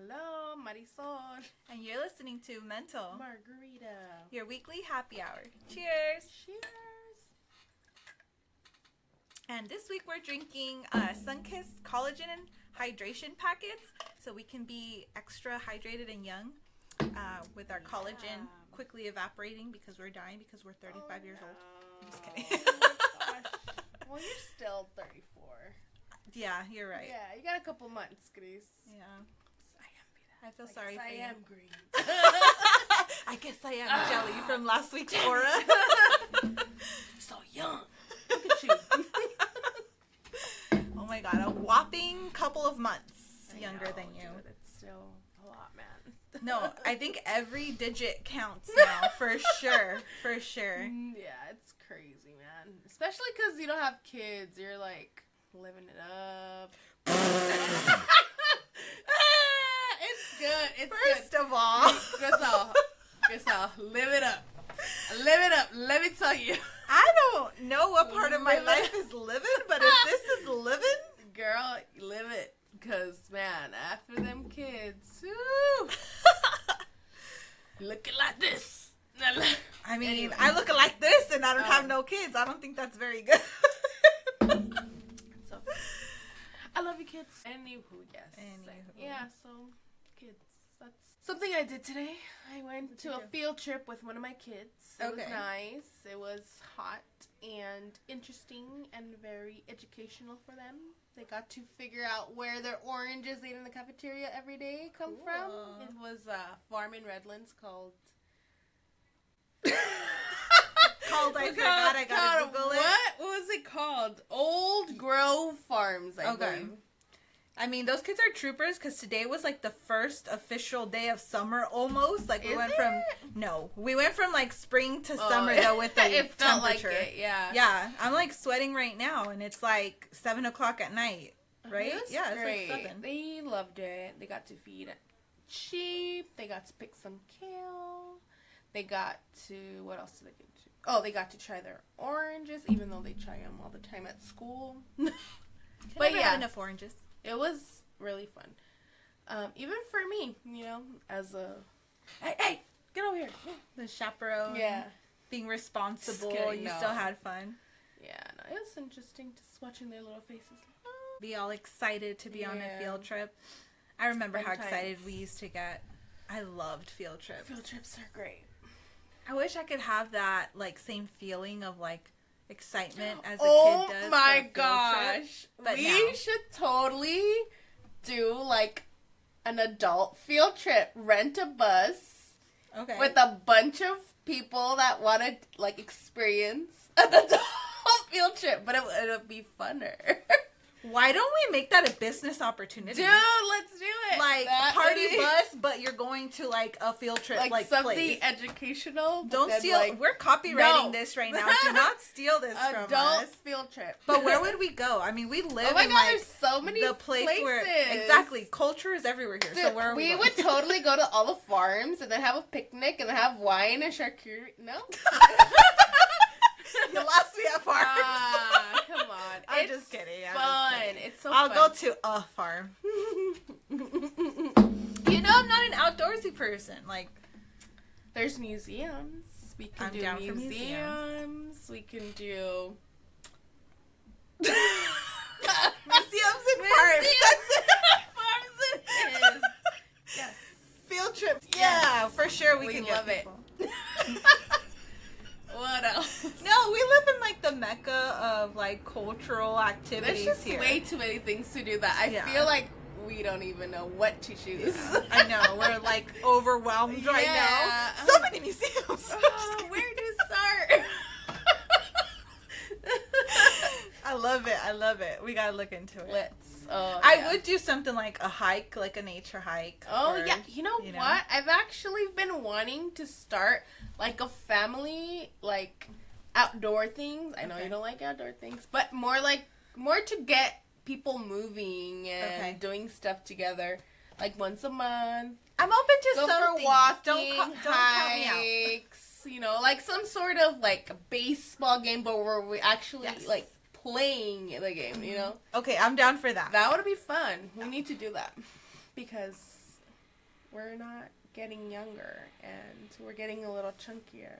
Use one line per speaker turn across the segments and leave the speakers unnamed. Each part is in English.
Hello, Marisol.
And you're listening to Mental,
Margarita.
your weekly happy hour. Cheers!
Cheers.
And this week we're drinking Sunkist collagen and hydration packets so we can be extra hydrated and young with our collagen quickly evaporating because we're dying because we're 35 years old. I'm just kidding.
Oh my gosh. Well, you're still 34.
Yeah, you're right.
Yeah, you got a couple months, Grace.
Yeah.
I envy that.
I feel sorry for you.
I am green.
I guess I am jelly from last week's aura.
So young. Look at you.
Oh my god, a whopping couple of months younger than you.
Dude, it's still a lot, man.
No, I think every digit counts now, for sure. For sure.
Yeah, it's crazy, man. Especially because you don't have kids. You're like living it up. It's good. It's
First of all,
Grisel, live it up. Live it up. Let me tell you.
I don't know what part of my life is living, but if this is living,
girl, live it. Because, man, after them kids, woo, looking like this.
I mean,
Anyway.
I look like this and I don't have no kids. I don't think that's very good.
So, I love you, kids. Anywho, yes.
Anywho.
Yeah, so, kids. That's something I did today. I went to a field trip with one of my kids. It was nice. It was hot and interesting and very educational for them. They got to figure out where their oranges they ate in the cafeteria every day come from. It was a farm in Redlands called...
I forgot. I gotta Google it.
What was it called? Old Grove Farms, I believe.
I mean, those kids are troopers because today was like the first official day of summer almost. Like we went from like spring to summer though with the
it felt
temperature.
Like it, yeah.
Yeah, I'm like sweating right now and it's like 7:00 at night, right?
Yeah,
it's
great.
like 7.
They loved it. They got to feed sheep. They got to pick some kale. They got to, what else did they get to? Oh, they got to try their oranges, even though they try them all the time at school.
But yeah, enough oranges.
It was really fun. Even for me, you know, as a... Hey, get over here.
The chaperone.
Yeah.
Being responsible.
Kidding,
you still had fun.
Yeah, no, it was interesting just watching their little faces.
Be all excited to be on a field trip. I remember how excited we used to get. I loved field trips.
Field trips are great.
I wish I could have that, like, same feeling of, like, excitement as a kid does.
Oh my gosh.
But
we should totally do like an adult field trip. Rent a bus with a bunch of people that want to like experience an adult field trip, but it'll be funner.
Why don't we make that a business opportunity?
Dude, let's do it.
Like party bus, but you're going to like a field trip, like
something
place.
Educational.
Don't steal. Like, we're copywriting this right now. Do not steal this from us.
Adult field trip.
But where would we go? I mean, we live in
there's so many
the place
places.
Where exactly culture is everywhere here.
Dude,
so where
we would totally go to all the farms and then have a picnic and then have wine and charcuterie. No.
You lost me at farms.
Come on.
I'm just kidding.
Fun. It's so
I'll
fun.
go to a farm. You know, I'm not an outdoorsy person. Like,
there's museums. We can do museums. We can do
museums and farms. That's it.
Farms it is. Yes.
Field trips. Yeah, for sure we can
love
it.
What else?
No, we live in like the mecca of like cultural activities.
There's just
here.
way too many things to do that I feel like we don't even know what to choose.
Yeah, I know. We're like overwhelmed right now. So many museums.
Where to start?
I love it. We gotta look into it.
Let's.
I would do something like a hike, like a nature hike.
Oh, yeah. You know what? I've actually been wanting to start, like, a family, like, outdoor things. I know you don't like outdoor things, but more to get people moving and doing stuff together, like, once a month.
I'm open to
go
some
for walking,
don't count me out.
hikes, you know, like, some sort of, like, a baseball game, but where we actually, like, playing the game, you know?
Okay, I'm down for that.
That would be fun. We need to do that. Because we're not getting younger, and we're getting a little chunkier.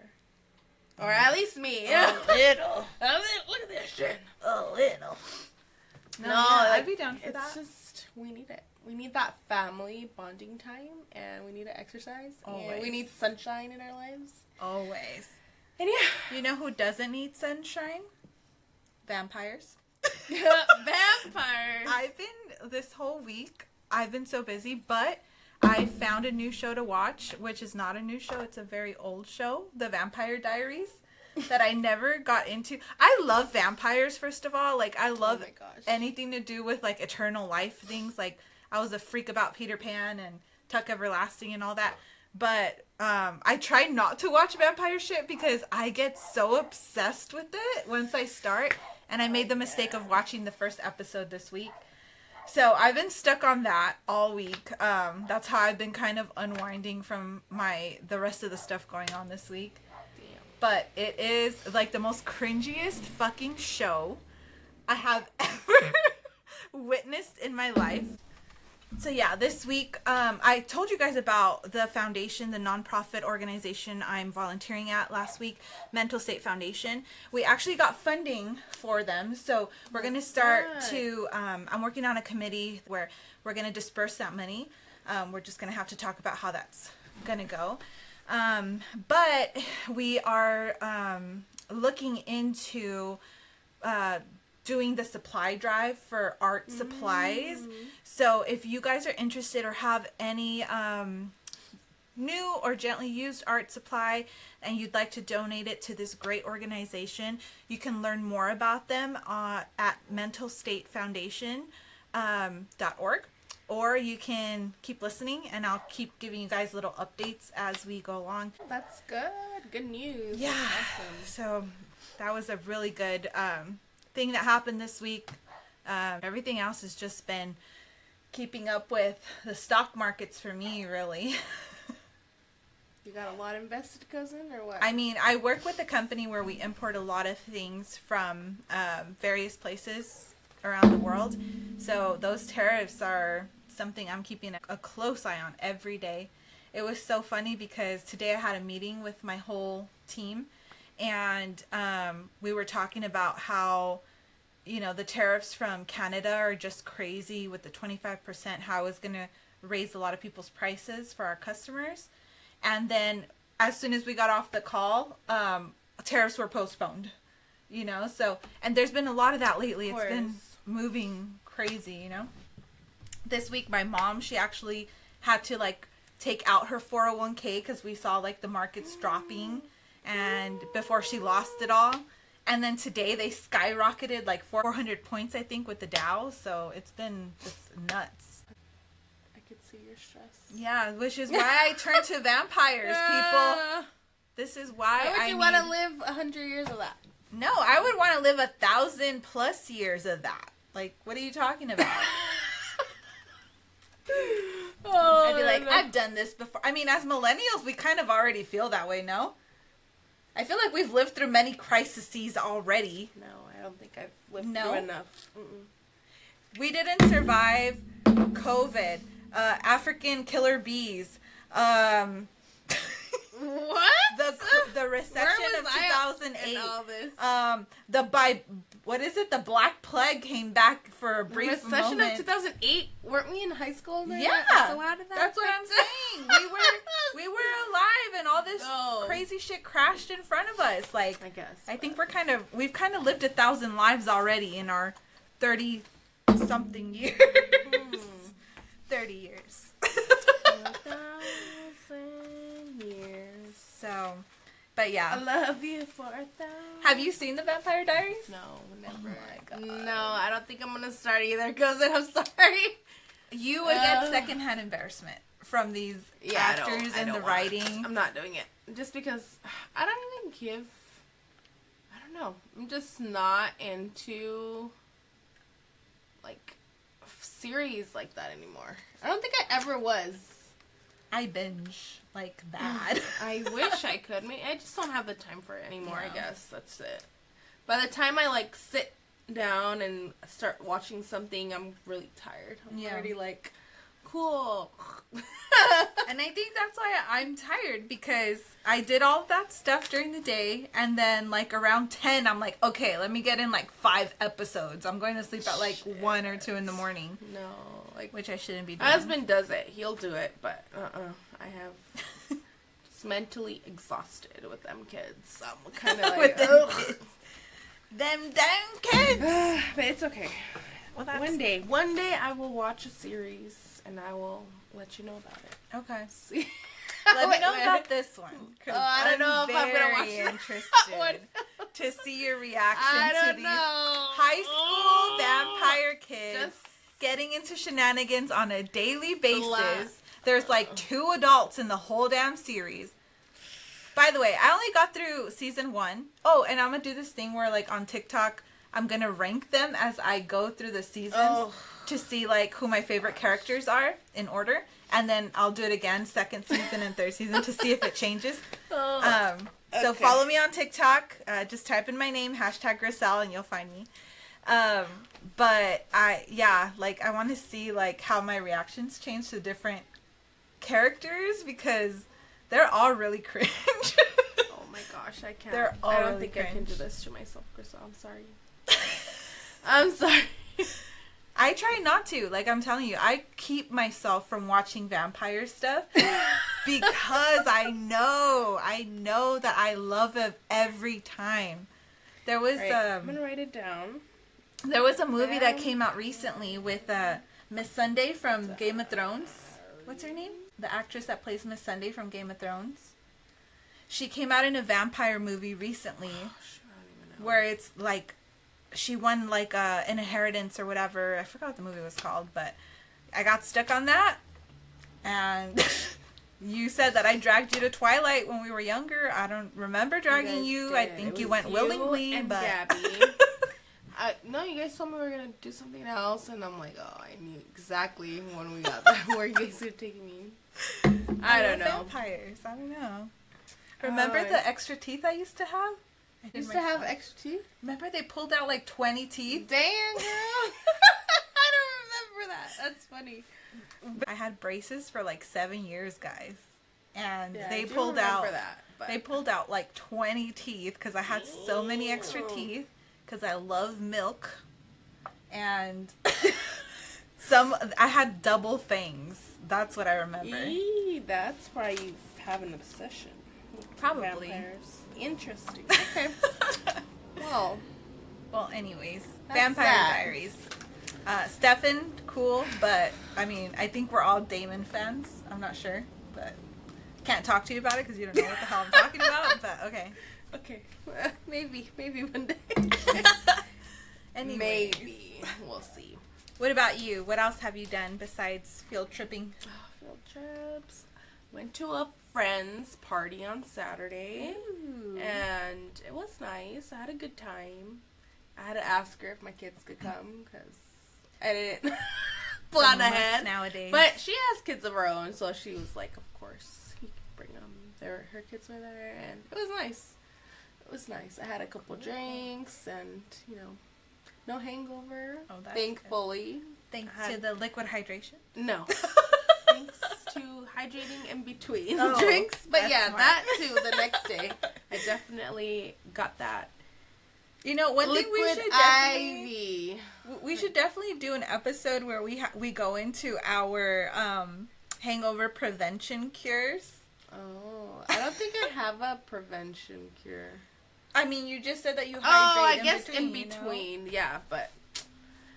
Or at least me.
A little.
Look at this shit.
A little. No, I'd be down for that.
It's just, we need it. We need that family bonding time, and we need to exercise.
Always.
And we need sunshine in our lives.
Always.
And yeah.
You know who doesn't need sunshine? Vampires.
Vampires.
This whole week, I've been so busy, but I found a new show to watch, which is not a new show. It's a very old show, The Vampire Diaries, that I never got into. I love vampires, first of all. Like, I love anything to do with, like, eternal life things. Like, I was a freak about Peter Pan and Tuck Everlasting and all that. But I try not to watch vampire shit because I get so obsessed with it once I start. And I made the mistake of watching the first episode this week. So I've been stuck on that all week. That's how I've been kind of unwinding from the rest of the stuff going on this week. Damn. But it is like the most cringiest fucking show I have ever witnessed in my life. So yeah, this week I told you guys about the foundation, the nonprofit organization I'm volunteering at last week, Mental State Foundation. We actually got funding for them, so we're going to start to, I'm working on a committee where we're going to disperse that money. We're just going to have to talk about how that's going to go. But we are looking into doing the supply drive for art supplies. So if you guys are interested or have any new or gently used art supply and you'd like to donate it to this great organization, you can learn more about them at mentalstatefoundation.org. Or you can keep listening and I'll keep giving you guys little updates as we go along.
That's good. Good news.
Yeah. Awesome. So that was a really good thing that happened this week. Everything else has just been keeping up with the stock markets for me, really.
You got a lot invested, cousin, or what?
I mean, I work with a company where we import a lot of things from various places around the world. So those tariffs are something I'm keeping a close eye on every day. It was so funny because today I had a meeting with my whole team, and we were talking about how, you know, the tariffs from Canada are just crazy with the 25%, how it's going to raise a lot of people's prices for our customers. And then as soon as we got off the call, tariffs were postponed, you know, so, and there's been a lot of that lately. It's been moving crazy, you know. This week, my mom, she actually had to, like, take out her 401k because we saw, like, the markets dropping, and before she lost it all. And then today they skyrocketed like 400 points, I think, with the Dow. So it's been just nuts.
I could see your stress.
Yeah, which is why I turned to vampires, people. This is why
would you want to live 100 years of that?
No, I would want to live 1,000+ years of that. Like, what are you talking about? I'd be like, I've done this before. I mean, as millennials, we kind of already feel that way, no? I feel like we've lived through many crises already.
No, I don't think I've lived through enough.
We didn't survive COVID, African killer bees,
what?
The recession of 2008.
All this?
The Black Plague came back for a brief moment.
Recession of 2008. Weren't we in high school?
Yeah.
So how did that?
That's what I'm saying. We were alive, and all this crazy shit crashed in front of us. Like,
I guess.
I think we've kind of lived 1,000 lives already in our 30-something years. 30 years.
1,000 years.
So, but yeah.
I love you for 1,000.
Have you seen The Vampire Diaries?
No, never.
Oh my God.
No, I don't think I'm gonna start either, cousin. I'm sorry.
You would get secondhand embarrassment from these actors and the writing.
I'm not doing it just because I don't even give. I don't know. I'm just not into like series like that anymore. I don't think I ever was.
I binge like bad.
I wish I could. I just don't have the time for it anymore. I guess that's it. By the time I like sit down and start watching something, I'm really tired. I'm already like, Cool.
And I think that's why I'm tired, because I did all of that stuff during the day, and then like around 10 I'm like, okay, let me get in like 5 episodes. I'm going to sleep at like 1 or 2 in the morning.
No, like,
which I shouldn't be doing.
My husband does it. He'll do it, but I have just mentally exhausted with them kids. I'm kind of like,
them kids.
But it's okay.
Well,
one day I will watch a series and I will let you know about it.
Okay.
See?
Let me know about this one.
I don't know if I'm gonna watch
it. Interested to see your reaction to these high school vampire kids getting into shenanigans on a daily basis. There's like 2 adults in the whole damn series. By the way, I only got through season 1. Oh, and I'm gonna do this thing where like on TikTok, I'm gonna rank them as I go through the seasons to see like who my favorite characters are in order, and then I'll do it again 2nd season and 3rd season to see if it changes. So follow me on TikTok. Just type in my name #Griselle and you'll find me. But I want to see like how my reactions change to different characters, because they're all really cringe.
Oh my gosh, I can't. I don't think I can do this to myself, Griselle. I'm sorry. I'm sorry.
I try not to. Like, I'm telling you, I keep myself from watching vampire stuff because I know that I love it every time. There was
I'm gonna write it down.
There was a movie that came out recently with Miss Sunday from Game of Thrones. What's her name? The actress that plays Miss Sunday from Game of Thrones. She came out in a vampire movie recently where it's like she won like an inheritance or whatever. I forgot what the movie was called, but I got stuck on that. And you said that I dragged you to Twilight when we were younger. I don't remember dragging you. I think you went willingly,
and
but
Gabby. No, you guys told me we were gonna do something else, and I'm like, oh, I knew exactly when we got there where you guys were taking me. I don't know.
Vampires. I don't know. Remember the extra teeth I used to have?
I used to have extra teeth?
Remember they pulled out like 20 teeth?
Dang, girl. I don't remember that. That's funny.
I had braces for like 7 years, guys. And
yeah,
they pulled out like 20 teeth because I had so many extra teeth because I love milk. And I had double fangs. That's what I remember.
That's why you have an obsession.
Probably.
Vampires. Interesting. Okay.
Well, anyways, Vampire Diaries. Stefan, cool, but I mean, I think we're all Damon fans. I'm not sure, but can't talk to you about it because you don't know what the hell I'm talking about. But okay.
Okay. Maybe one day.
Anyways.
Maybe we'll see.
What about you? What else have you done besides field tripping?
Field trips. Went to a friend's party on Saturday.
Ooh.
And it was nice. I had a good time. I had to ask her if my kids could come because I didn't plan ahead
nowadays.
But she has kids of her own, so she was like, of course, you can bring them. Her kids were there, and it was nice. It was nice. I had a couple drinks and, no hangover.
Oh, that's
thankfully.
Good. Thanks to the liquid hydration?
No. Thanks to hydrating in between drinks. But yeah,
smart.
that too, the next day. I definitely got that.
One
liquid
thing
we
should definitely do an episode where we go into our hangover prevention cures.
Oh, I don't think I have a prevention cure.
I mean, you just said that you hydrate
in between, yeah, but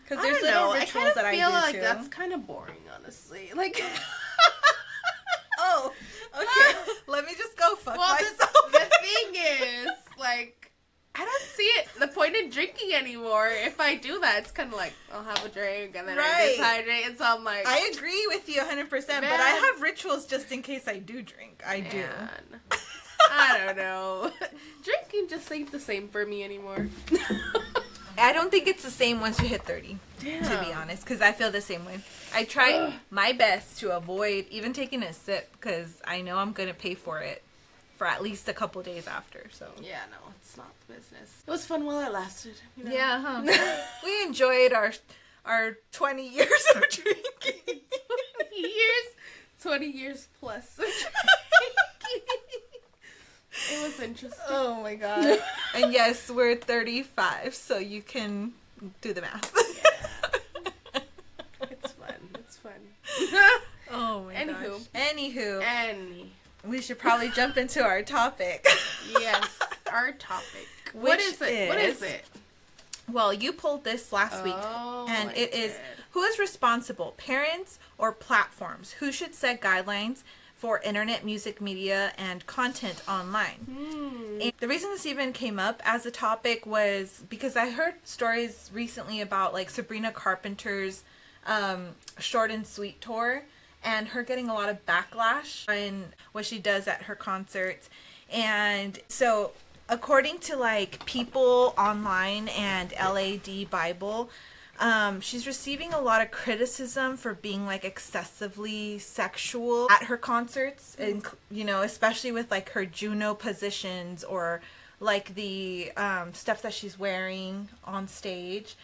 because there's little rituals that I do
like
too.
That's kind of boring, honestly. Like,
oh, okay. Let me just go fuck myself.
The thing is, like, I don't see the point in drinking anymore. If I do that, it's kind of like I'll have a drink and then I dehydrate, and so I'm like,
I agree with you 100%, but I have rituals just in case I do drink. I do.
I don't know. Drinking just ain't the same for me anymore.
I don't think it's the same once you hit 30, to be honest, because I feel the same way. I try my best to avoid even taking a sip because I know I'm going to pay for it for at least a couple days after. So
yeah, no, it's not the business. It was fun while it lasted.
Yeah, huh? We enjoyed our 20 years of drinking.
20 years, 20 years plus. It was interesting.
Oh my god. And yes, we're 35, so you can do the math.
Yeah. It's fun.
Oh my
Anywho.
gosh. Anywho. We should probably jump into our topic.
Yes, our topic. What is it?
Well, you pulled this last week, and it is who is responsible, parents or platforms? Who should set guidelines for internet, music, media, and content online? And the reason this even came up as a topic was because I heard stories recently about like Sabrina Carpenter's short and sweet tour, and her getting a lot of backlash in what she does at her concerts. And so according to like People Online and LAD Bible, she's receiving a lot of criticism for being like excessively sexual at her concerts, and you know, especially with like her Juno positions or like the stuff that she's wearing on stage.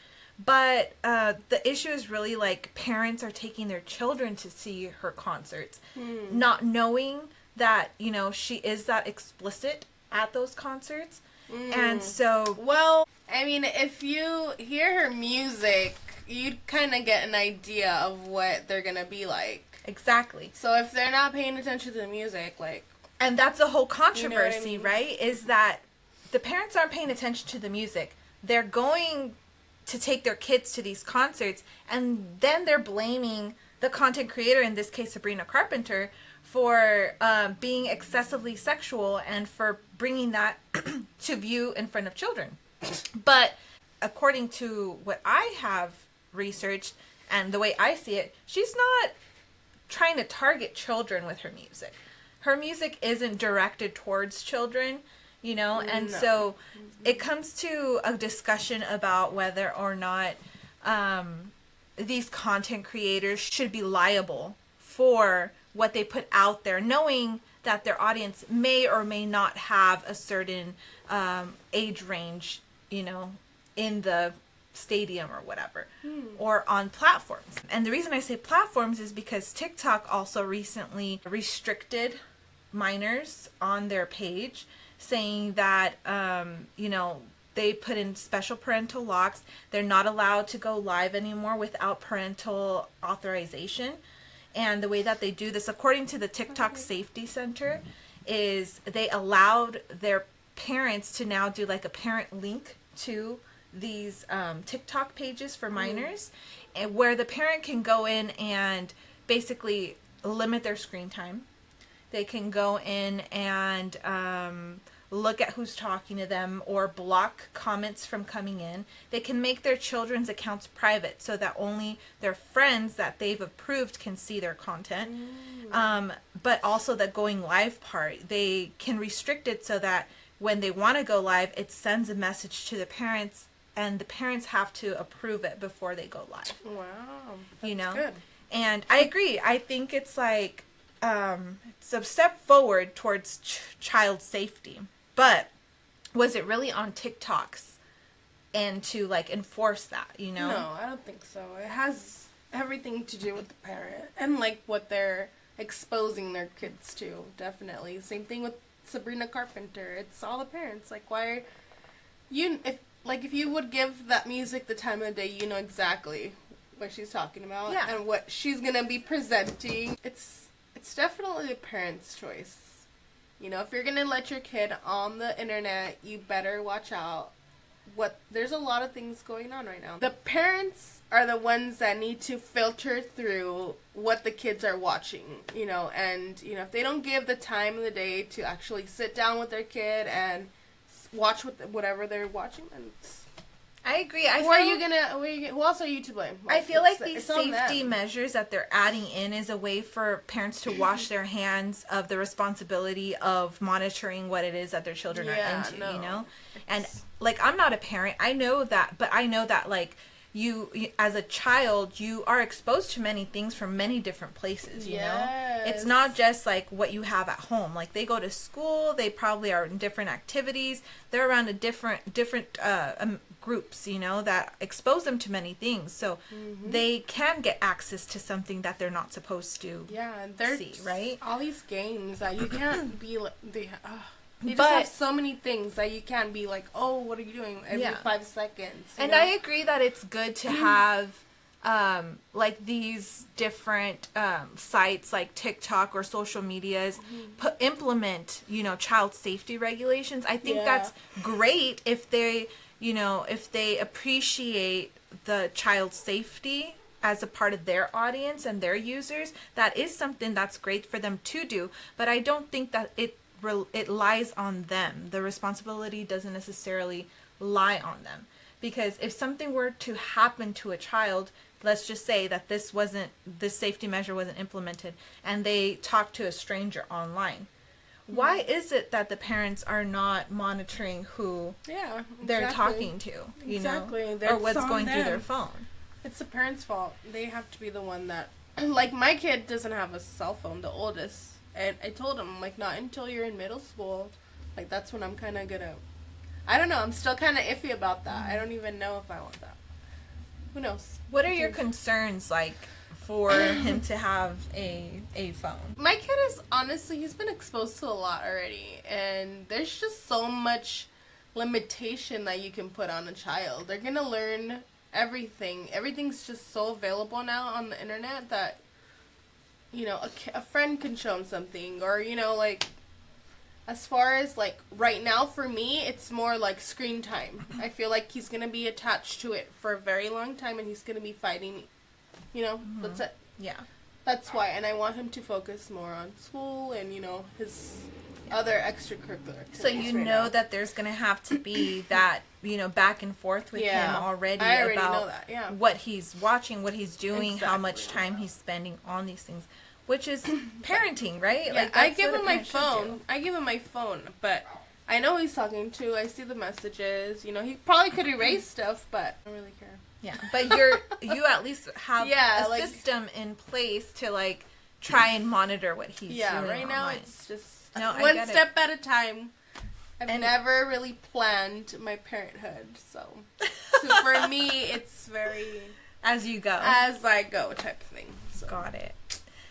But the issue is really like parents are taking their children to see her concerts, not knowing that, you know, she is that explicit at those concerts. And so,
well, I mean, if you hear her music, you'd kind of get an idea of what they're gonna be like.
Exactly.
So if they're not paying attention to the music, like,
and that's the whole controversy,
you know what I mean?
right? Is that the parents aren't paying attention to the music. They're going to take their kids to these concerts, and then they're blaming the content creator, in this case Sabrina Carpenter, for being excessively sexual and for bringing that to view in front of children. But according to what I have researched and the way I see it, she's not trying to target children with her music. Her music isn't directed towards children, you know, and so it comes to a discussion about whether or not these content creators should be liable for what they put out there, knowing that their audience may or may not have a certain age range, you know, in the stadium or whatever, or on platforms. And the reason I say platforms is because TikTok also recently restricted minors on their page, saying that, you know, they put in special parental locks. They're not allowed to go live anymore without parental authorization. And the way that they do this, according to the TikTok Safety Center, is they allowed their parents to now do like a parent link to these TikTok pages for minors, and where the parent can go in and basically limit their screen time. They can go in and look at who's talking to them or block comments from coming in. They can make their children's accounts private so that only their friends that they've approved can see their content. But also the going live part, they can restrict it so that when they want to go live, it sends a message to the parents, and the parents have to approve it before they go live.
Wow, that's
you know,
good.
And I agree. I think it's like it's a step forward towards child safety. But was it really on TikTok's and to like enforce that, you know?
No, I don't think so. It has everything to do with the parent and like what they're exposing their kids to. Definitely. Same thing with Sabrina Carpenter. It's all the parents. Like, why are you, if you would give that music the time of the day, you know exactly what she's talking about and what she's gonna be presenting. It's definitely the parent's choice. You know, if you're gonna let your kid on the internet, you better watch out. There's a lot of things going on right now. The parents are the ones that need to filter through what the kids are watching, you know, and, you know, if they don't give the time of the day to actually sit down with their kid and watch whatever they're watching, then
I agree.
Who else are you to blame?
I feel like these safety measures that they're adding in is a way for parents to wash their hands of the responsibility of monitoring what it is that their children are into, you know? And like, I'm not a parent. I know that, but I know that like you as a child, you are exposed to many things from many different places, you know? It's not just like what you have at home. Like, they go to school, they probably are in different activities. They're around a different groups, that expose them to many things. So they can get access to something that they're not supposed to see, right?
All these games that you can't be like, they just have so many things that you can't be like, oh, what are you doing every 5 seconds?
And I agree that it's good to have like these different sites like TikTok or social medias implement, child safety regulations. I think that's great if they, if they appreciate the child's safety as a part of their audience and their users. That is something that's great for them to do, but I don't think that it lies on them. The responsibility doesn't necessarily lie on them, because if something were to happen to a child, let's just say that this safety measure wasn't implemented and they talk to a stranger online. Why is it that the parents are not monitoring who they're talking to, or what's going through their phone?
It's the parents' fault. They have to be the one that, like, my kid doesn't have a cell phone, the oldest. And I told him, like, not until you're in middle school. Like, that's when I'm kind of gonna, I don't know, I'm still kind of iffy about that. I don't even know if I want that. Who knows?
What are your concerns, like, for him to have a phone?
My kid is, honestly, he's been exposed to a lot already. And there's just so much limitation that you can put on a child. They're gonna learn everything. Everything's just so available now on the internet that, a friend can show him something, or, like, as far as, like, right now for me, it's more like screen time. I feel like he's going to be attached to it for a very long time, and he's going to be fighting me. That's it.
Yeah.
That's why, and I want him to focus more on school and, his other extracurricular activities.
So that there's going to have to be that, back and forth with him already.
I already
about
know that,
what he's watching, what he's doing, how much time he's spending on these things, which is parenting, right?
Yeah, like, I give him my phone. But I know he's talking to. I see the messages. He probably could erase stuff, but I don't really care.
Yeah, but you at least have a system in place to, like, try and monitor what he's doing.
Yeah, right now
online.
it's just one step at a time. I've
And
never really planned my parenthood, so for me, it's very
as you go,
as I go type of thing. So.
Got it.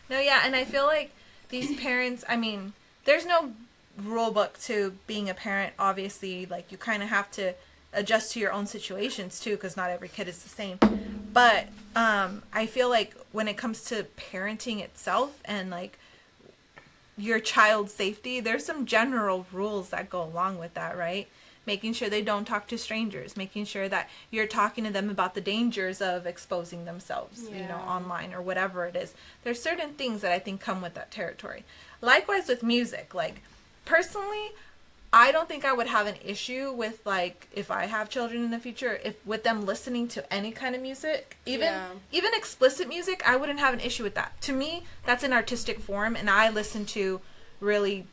No, yeah, and I feel like these parents, I mean, there's no rule book to being a parent, obviously. Like, you kind of have to adjust to your own situations, too, because not every kid is the same. But I feel like when it comes to parenting itself and, like, your child's safety, there's some general rules that go along with that, right? Making sure they don't talk to strangers, making sure that you're talking to them about the dangers of exposing themselves, online or whatever it is. There's certain things that I think come with that territory. Likewise with music. Like, personally, I don't think I would have an issue with, like, if I have children in the future, with them listening to any kind of music, even explicit music, I wouldn't have an issue with that. To me, that's an artistic form, and I listen to really,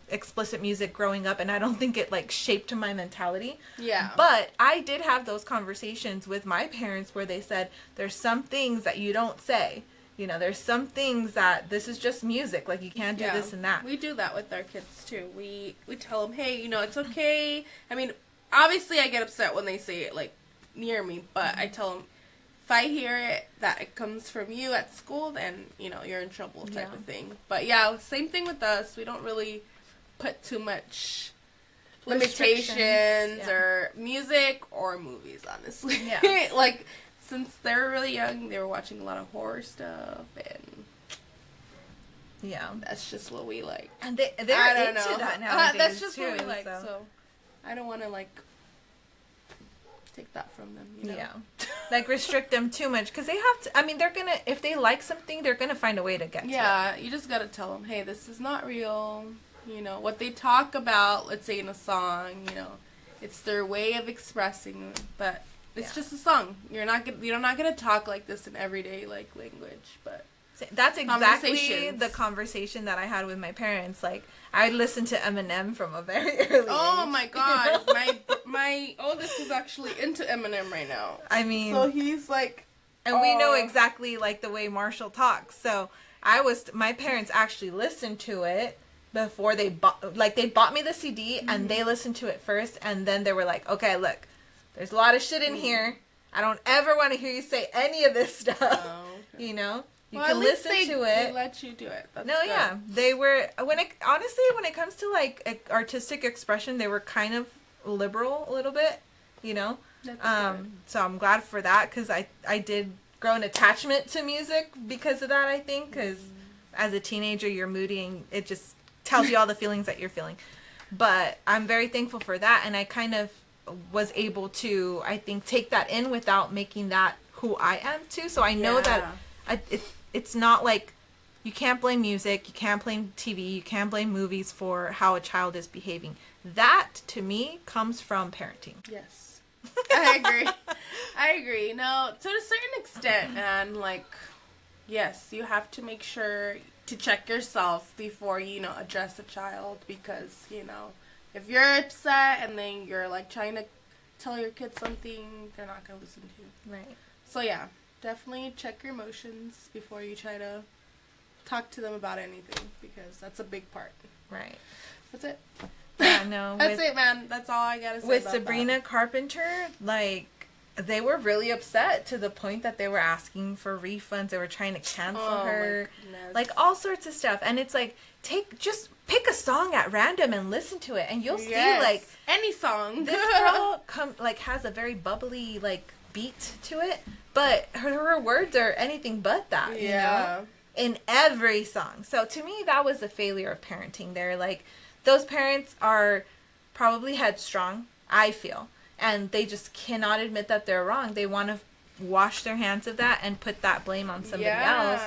explicit music growing up, and I don't think it, like, shaped my mentality.
Yeah.
But I did have those conversations with my parents where they said, there's some things that you don't say. There's some things that this is just music. Like, you can't do this and that.
We do that with our kids, too. We tell them, hey, it's okay. I mean, obviously I get upset when they say it, like, near me. But I tell them, if I hear it, that it comes from you at school, then, you're in trouble type of thing. But, yeah, same thing with us. We don't really put too much limitations or music or movies, honestly.
Yeah.
Like, since they were really young, they were watching a lot of horror stuff, and that's just what we like.
And they're into that nowadays.
That's just
too,
what we like. So I don't want to, like, take that from them.
Yeah, like, restrict them too much, because they have to. I mean, they're gonna, if they like something, they're gonna find a way to get to it.
Yeah, you just gotta tell them, hey, this is not real. What they talk about, let's say in a song, it's their way of expressing, but. It's just a song. You're not gonna talk like this in everyday, like, language, but
that's exactly the conversation that I had with my parents. Like, I listened to Eminem from a very early
age. My God, my oldest is actually into Eminem right now.
I mean,
so he's like,
and we know exactly, like, the way Marshall talks. So my parents actually listened to it before they bought me the CD, and they listened to it first, and then they were like, okay, look. There's a lot of shit in here. I don't ever want to hear you say any of this stuff. Oh, okay. You know? You can listen to it.
They let you do it. That's
no, good. Yeah. They were, when it comes to, like, artistic expression, they were kind of liberal a little bit, you know? That's good. So I'm glad for that, because I did grow an attachment to music because of that, I think, because as a teenager, you're moody, and it just tells you all the feelings that you're feeling. But I'm very thankful for that, and I kind of was able to, I think, take that in without making that who I am too. So I know that it's not like, you can't blame music, you can't blame TV, you can't blame movies for how a child is behaving. That, to me, comes from parenting.
Yes. I agree. No, to a certain extent, and like, yes, you have to make sure to check yourself before you address a child, because if you're upset and then you're like trying to tell your kid something, they're not gonna listen to you.
Right.
So yeah, definitely check your emotions before you try to talk to them about anything, because that's a big part.
Right.
That's it.
Yeah, no.
That's it, man. That's all I gotta say.
With
about
Sabrina
that.
Carpenter, like, they were really upset to the point that they were asking for refunds. They were trying to cancel her, like all sorts of stuff. And it's like, just pick a song at random and listen to it, and you'll see like
any song.
This girl has a very bubbly like beat to it, but her words are anything but that. You know? In every song. So to me, that was a failure of parenting. There, like, those parents are probably headstrong, I feel, and they just cannot admit that they're wrong. They want to wash their hands of that and put that blame on somebody else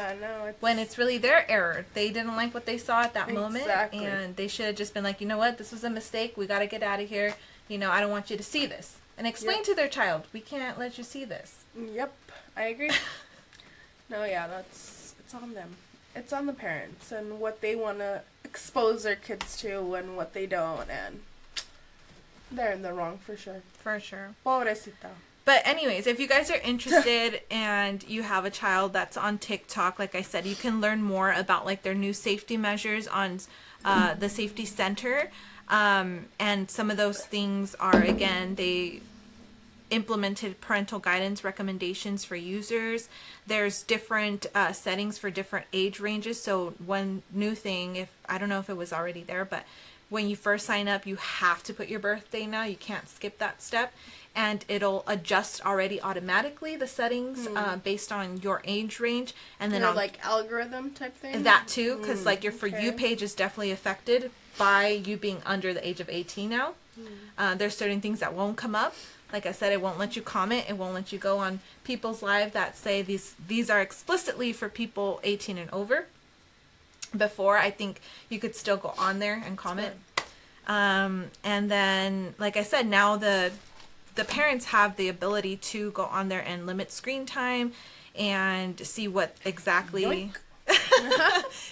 when it's really their error. They didn't like what they saw at that moment, and they should have just been like, you know what, this was a mistake. We got to get out of here. I don't want you to see this. And explain to their child, we can't let you see this.
Yep, I agree. No, yeah, it's on them. It's on the parents and what they want to expose their kids to and what they don't, and they're in the wrong for sure.
For sure.
Pobrecita.
But anyways, if you guys are interested and you have a child that's on TikTok, like I said, you can learn more about like their new safety measures on the Safety Center. And some of those things are, again, they implemented parental guidance recommendations for users. There's different settings for different age ranges. So one new thing, I don't know if it was already there, but when you first sign up, you have to put your birthday now. You can't skip that step. And it'll adjust already automatically, the settings, based on your age range. And then
like algorithm type thing?
That too, because like your For You page is definitely affected by you being under the age of 18 now. There's certain things that won't come up. Like I said, it won't let you comment. It won't let you go on people's live that say these are explicitly for people 18 and over. Before, I think you could still go on there and comment. And then, like I said, now the parents have the ability to go on there and limit screen time and see what exactly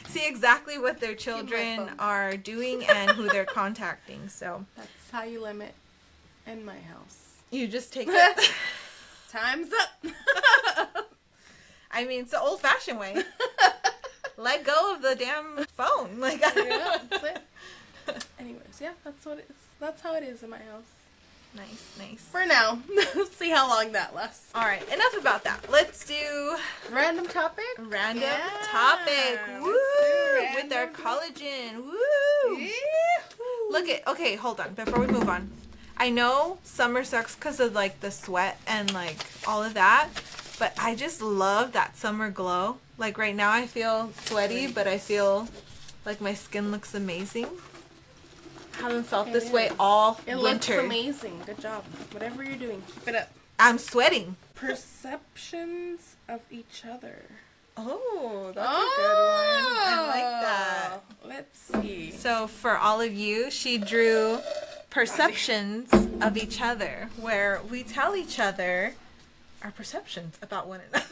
see exactly what their children are doing and who they're contacting. So
that's how you limit in my house.
You just take it.
Time's up.
I mean, it's the old-fashioned way. Let go of the damn phone. Like,
that's it. Anyways, yeah, that's what it is. That's how it is in my house.
Nice.
For now. See how long that lasts.
All right, enough about that. Let's do
random topic.
Woo! With our collagen. Woo! Yeah. Okay, hold on. Before we move on, I know summer sucks because of like the sweat and like all of that, but I just love that summer glow. Like right now, I feel sweaty, but I feel like my skin looks amazing. Haven't felt this way all winter.
Looks amazing. Good job. Whatever you're doing, keep it up.
I'm sweating.
Perceptions of each other.
Oh, that's a good one. I like that.
Let's see.
So for all of you, she drew perceptions of each other, where we tell each other our perceptions about one another.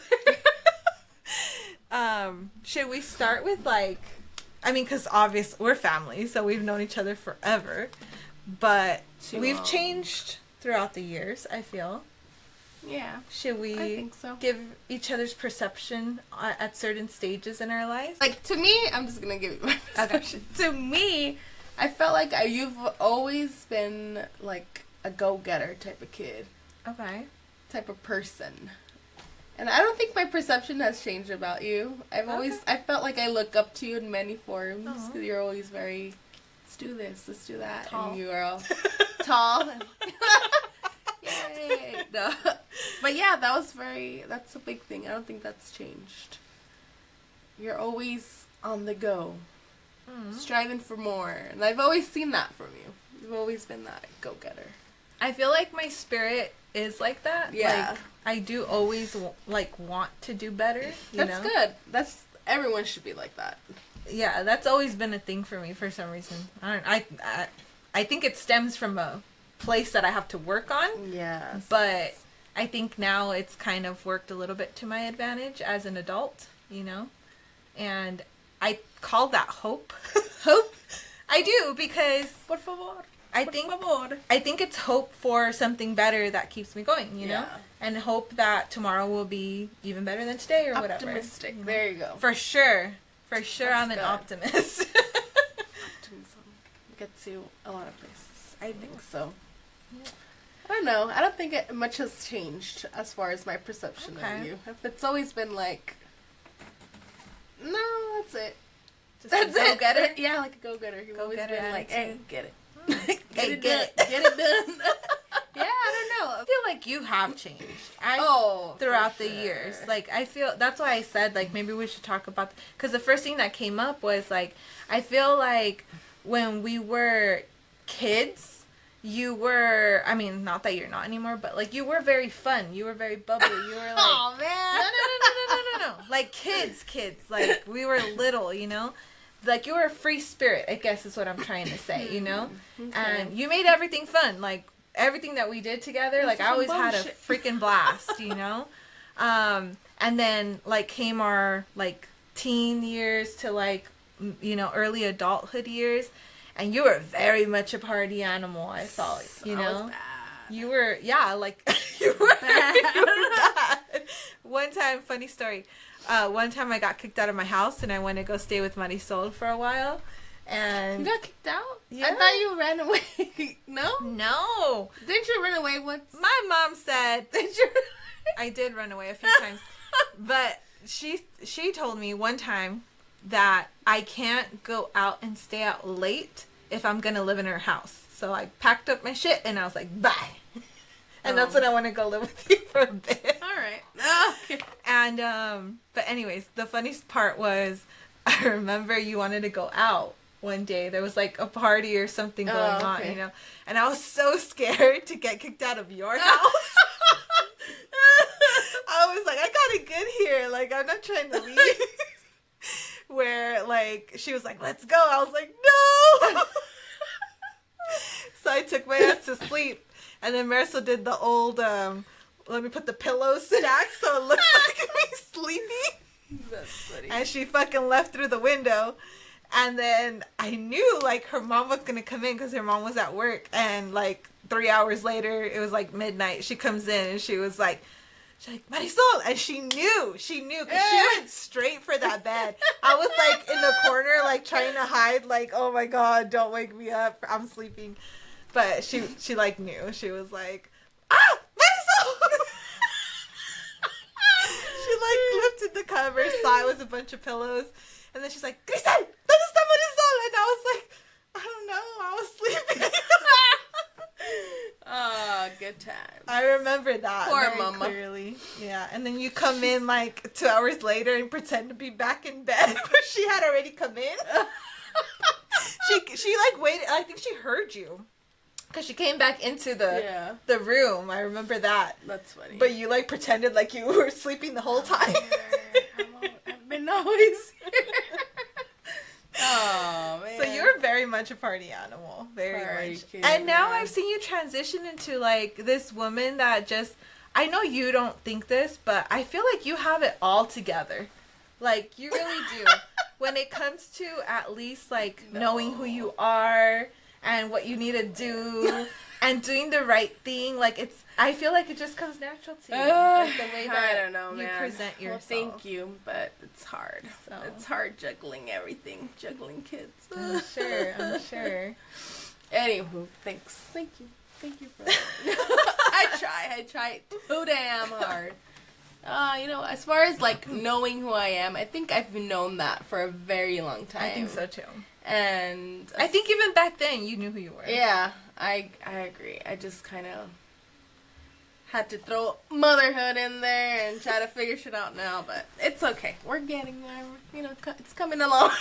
Should we start with like, I mean, because obviously we're family, so we've known each other forever, but we've changed throughout the years, I feel.
Yeah.
Should we
I think so.
give each other's perception at certain stages in our life?
Like, to me, I'm just going to give you my perception. To me, I felt like you've always been like a go-getter type of kid.
Okay.
type of person. And I don't think my perception has changed about you. I felt like I look up to you in many forms because you're always very, let's do this, let's do that.
Tall.
And you are all tall. Yay. No. But yeah, that's a big thing. I don't think that's changed. You're always on the go, striving for more. And I've always seen that from you. You've always been that go-getter.
I feel like my spirit is like that.
Yeah.
Like, I do always, want to do better, you
That's
know?
good. Everyone should be like that.
Yeah, that's always been a thing for me for some reason. I think it stems from a place that I have to work on.
Yes.
But I think now it's kind of worked a little bit to my advantage as an adult, you know? And I call that hope.
Hope?
I do, because
Por favor.
I think it's hope for something better that keeps me going, you know? And hope that tomorrow will be even better than today or whatever.
Optimistic. There you go.
For sure. For sure,
That's
I'm an
good.
optimist.
Optimism gets you a lot of places. I think so. I don't know. I don't think much has changed as far as my perception of you. If it's always been like, no, that's it.
Just
That's
a go-getter?
it. Yeah, like a go-getter. You've always
Go-getter
been like, hey,
attitude.
get it.
Hey,
it
get
done.
it.
Get it done.
Yeah, I don't know. I feel like you have changed.
For
Throughout the
sure.
years. Like, I feel, that's why I said, like, maybe we should talk about, because the first thing that came up was, like, I feel like when we were kids, you were, I mean, not that you're not anymore, but, like, you were very fun. You were very bubbly. You were, like,
Oh, man.
no. Like, kids. Like, we were little, you know? Like, you were a free spirit, I guess is what I'm trying to say, you know?
Okay.
And you made everything fun. Like, everything that we did together, like, I always had a freaking blast, you know? And then, like, came our, like, teen years to, like, you know, early adulthood years. And you were very much a party animal, I thought, you know?
I was bad.
You were, yeah, like, you were bad. One time, funny story. One time I got kicked out of my house and I went to go stay with Marisol for a while. And
You got kicked out?
Yeah.
I thought you ran away. No?
no,
Didn't you run away once?
my mom said
Did you?
I did run away a few times, but she told me one time that I can't go out and stay out late if I'm gonna live in her house. So I packed up my shit and I was like, bye. And that's when I want to go live with you for a bit.
All right. Okay.
And but anyways, the funniest part was I remember you wanted to go out one day. There was like a party or something going on, you know. And I was so scared to get kicked out of your house. I was like, I got it good here. Like, I'm not trying to leave. Where like she was like, let's go. I was like, no. So I took my ass to sleep. And then Marisol did the old let me put the pillows stacked so it looks like me sleepy.
That's funny.
And she fucking left through the window. And then I knew like her mom was gonna come in because her mom was at work. And like 3 hours later, it was like midnight. She comes in and she's like, Marisol, and she knew because she went straight for that bed. I was like in the corner, like trying to hide, like, oh my god, don't wake me up, I'm sleeping. But she like knew. She was like, Marisol. She like lifted the cover, saw it was a bunch of pillows, and then she's like, Cristal, ¿dónde está Marisol? And I was like, I don't know, I was sleeping.
Oh, good time.
I remember that
Poor
very
mama.
clearly. Yeah, and then you come in like 2 hours later and pretend to be back in bed, but she had already come in. She like waited. I think she heard you, cause she came back into the room. I remember that.
That's funny.
But you like pretended like you were sleeping the whole time.
I've been always. Oh man.
So you're very much a party animal, very
Party
much.
kid,
And now
yeah.
I've seen you transition into like this woman that just. I know you don't think this, but I feel like you have it all together. Like you really do. When it comes to at least like knowing who you are and what you need to do and doing the right thing, like it's. I feel like it just comes natural to you, like the way that
I don't know,
you
man.
present yourself.
Well, thank you, but it's hard.
So.
It's hard juggling everything, juggling kids.
I'm sure.
Anywho, thanks. Thank you. Thank you for that. I try too damn hard. As far as, like, knowing who I am, I think I've known that for a very long time.
I think so, too.
And
I think even back then, you knew who you were.
Yeah, I agree. I just kind of had to throw motherhood in there and try to figure shit out now, but it's okay. We're getting there. It's coming along.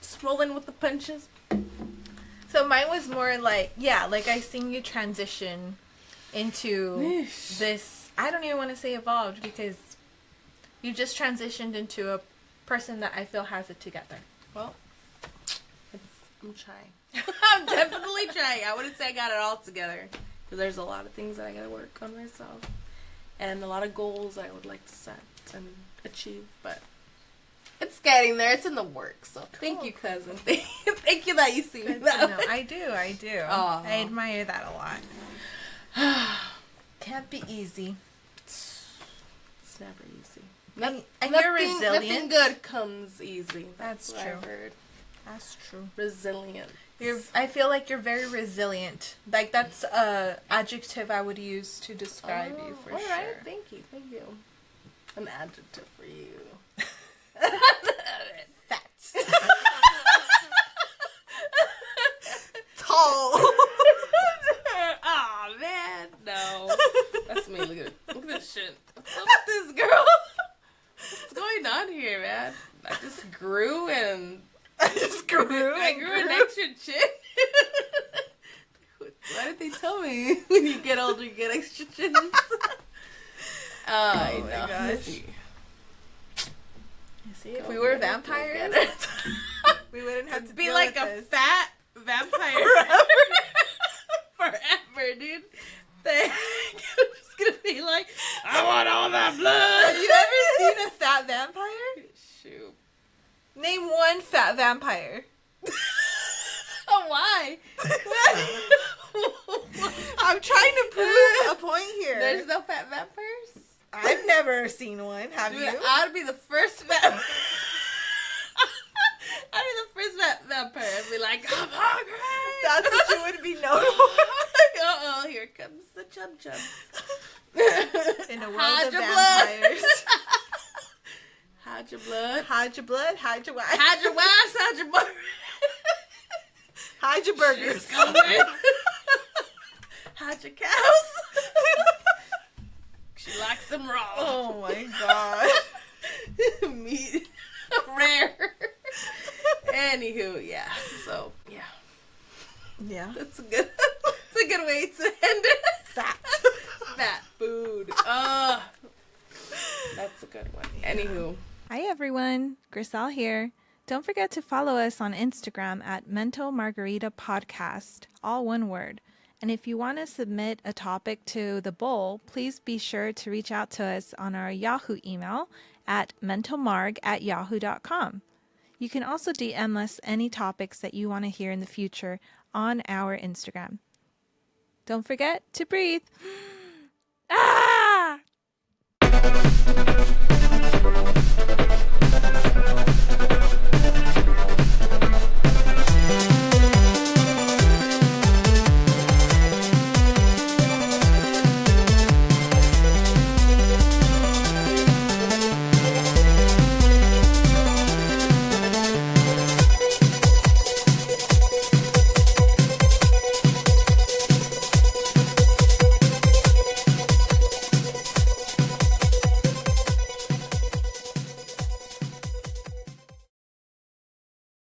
Just rolling with the punches.
So mine was more like, I seen you transition into this, I don't even want to say evolved, because you just transitioned into a person that I feel has it together.
Well, I'm trying. I'm definitely trying. I wouldn't say I got it all together, because there's a lot of things that I gotta work on myself, and a lot of goals I would like to set and achieve, but it's getting there. It's in the works. So thank you, cousin. Thank you that you see me that way.
I do. Aww. I admire that a lot. Can't be easy.
It's never easy.
And you're resilient.
Nothing good comes easy.
That's true.
I've heard.
That's true.
Resilient.
I feel like you're very resilient. Like, that's an adjective I would use to describe you for sure.
All right. Thank you. An adjective for you.
Fat. Tall.
Aw, man. No. That's me. Look at this shit. What's up with this girl? What's going on here, man? I just grew and...
I grew
an extra chin. Why did they tell me when you get older you get extra chins? I know.
My gosh.
See,
if we were vampires, we wouldn't have to
be
deal
like
with
a
this.
fat vampire forever, dude. I'm just gonna be like, I want all that blood.
Have you ever seen a fat vampire?
Shoot.
Name one fat vampire.
Oh, why?
I'm trying to prove a point here.
There's no fat vampires?
I've never seen one. Have
Dude,
you?
I'd be the first vampire. I'd be the first vampire. I'd be like, I'm hungry.
That's what you would be known for.
Uh-oh, here comes the chum chums.
In a world of vampires.
Hide your blood.
Hide your blood. Hide your wife.
Hide your wives. Hide your butter.
Hide your burgers.
Hide your cows. She likes them raw.
Oh my god.
Meat. Rare. Anywho, yeah. So, yeah.
Yeah.
That's a good way to end it. Fat food. That's a good one. Anywho.
Hi everyone, Griselle here. Don't forget to follow us on Instagram at Mental Margarita Podcast, all one word. And if you want to submit a topic to the bowl, please be sure to reach out to us on our Yahoo email at mentalmarg@yahoo.com. You can also DM us any topics that you want to hear in the future on our Instagram. Don't forget to breathe. Ah!